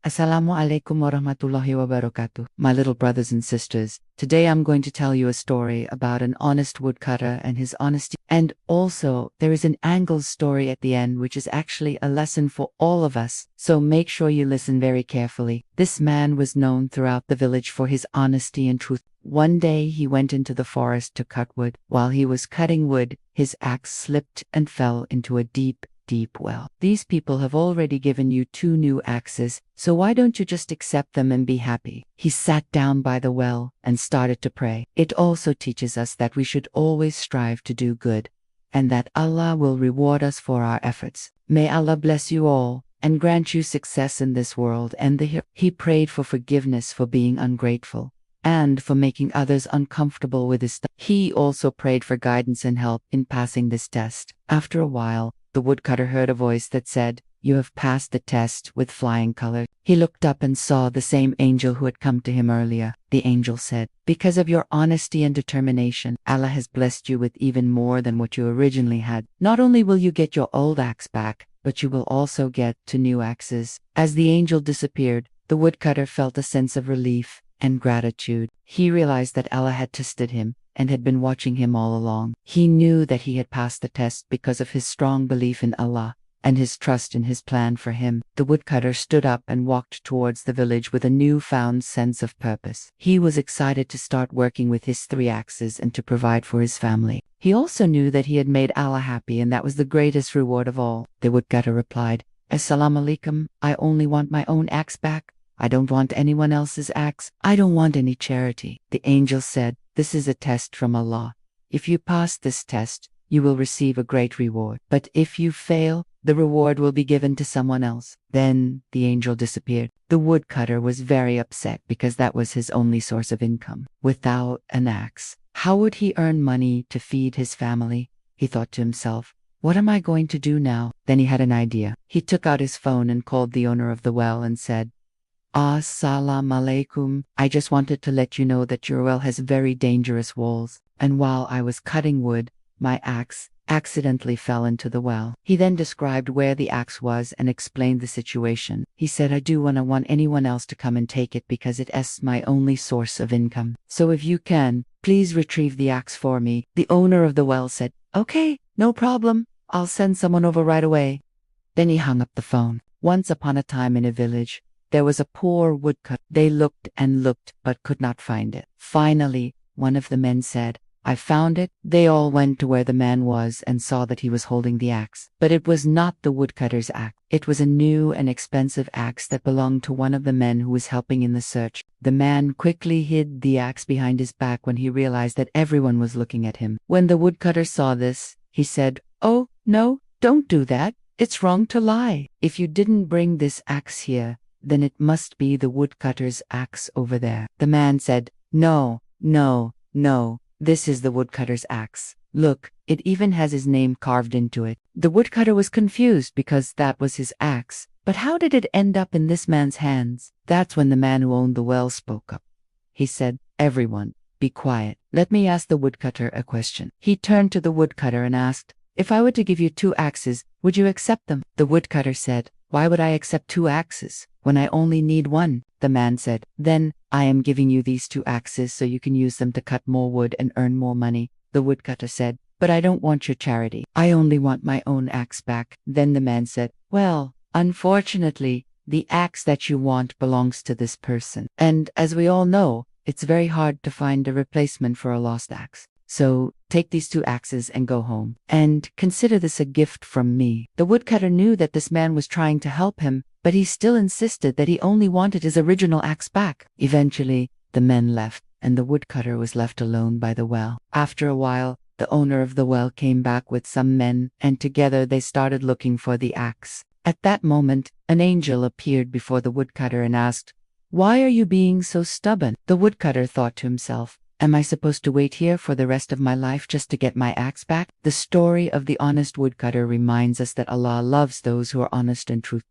Assalamu alaikum warahmatullahi wabarakatuh. My little brothers and sisters, today I'm going to tell you a story about an honest woodcutter and his honesty. And also, there is an Angle's story at the end, which is actually a lesson for all of us. So make sure you listen very carefully. This man was known throughout the village for his honesty and truth. One day he went into the forest to cut wood. While he was cutting wood, his axe slipped and fell into a deep well. These people have already given you 2 new axes, so why don't you just accept them and be happy? He sat down by the well and started to pray. It also teaches us that we should always strive to do good, and that Allah will reward us for our efforts. May Allah bless you all and grant you success in this world and the here. He prayed for forgiveness for being ungrateful and for making others uncomfortable with his stuff. He also prayed for guidance and help in passing this test. After a while, the woodcutter heard a voice that said, "You have passed the test with flying colors." He looked up and saw the same angel who had come to him earlier. The angel said, "Because of your honesty and determination, Allah has blessed you with even more than what you originally had. Not only will you get your old axe back, but you will also get 2 new axes." As the angel disappeared, the woodcutter felt a sense of relief and gratitude. He realized that Allah had tested him and had been watching him all along. He knew that he had passed the test because of his strong belief in Allah and his trust in his plan for him. The woodcutter stood up and walked towards the village with a newfound sense of purpose. He was excited to start working with his 3 axes and to provide for his family. He also knew that he had made Allah happy, and that was the greatest reward of all. The woodcutter replied, "Assalamu alaikum. I only want my own axe back. I don't want anyone else's axe. I don't want any charity." The angel said, "This is a test from Allah. If you pass this test, you will receive a great reward. But if you fail, the reward will be given to someone else." Then the angel disappeared. The woodcutter was very upset because that was his only source of income. Without an axe, how would he earn money to feed his family? He thought to himself, "What am I going to do now?" Then he had an idea. He took out his phone and called the owner of the well and said, "Assalamu alaikum. I just wanted to let you know that your well has very dangerous walls, and while I was cutting wood, my axe accidentally fell into the well." He then described where the axe was and explained the situation. He said, "I do want anyone else to come and take it because it is my only source of income. So if you can, please retrieve the axe for me." The owner of the well said, "Okay, no problem. I'll send someone over right away." Then he hung up the phone. Once upon a time in a village, there was a poor woodcutter. They looked and looked, but could not find it. Finally, one of the men said, "I found it." They all went to where the man was and saw that he was holding the axe. But it was not the woodcutter's axe. It was a new and expensive axe that belonged to one of the men who was helping in the search. The man quickly hid the axe behind his back when he realized that everyone was looking at him. When the woodcutter saw this, he said, "Oh, no, don't do that. It's wrong to lie. If you didn't bring this axe here, then it must be the woodcutter's axe over there." The man said, "No, no, no. This is the woodcutter's axe. Look, it even has his name carved into it." The woodcutter was confused because that was his axe. But how did it end up in this man's hands? That's when the man who owned the well spoke up. He said, "Everyone, be quiet. Let me ask the woodcutter a question." He turned to the woodcutter and asked, "If I were to give you 2 axes, would you accept them?" The woodcutter said, "Why would I accept 2 axes when I only need 1? The man said, "Then I am giving you these 2 axes so you can use them to cut more wood and earn more money." The woodcutter said, "But I don't want your charity. I only want my own axe back." Then the man said, "Well, unfortunately, the axe that you want belongs to this person. And as we all know, it's very hard to find a replacement for a lost axe. So take these 2 axes and go home. And consider this a gift from me." The woodcutter knew that this man was trying to help him, but he still insisted that he only wanted his original axe back. Eventually, the men left, and the woodcutter was left alone by the well. After a while, the owner of the well came back with some men, and together they started looking for the axe. At that moment, an angel appeared before the woodcutter and asked, "Why are you being so stubborn?" The woodcutter thought to himself, "Am I supposed to wait here for the rest of my life just to get my axe back?" The story of the honest woodcutter reminds us that Allah loves those who are honest and truthful.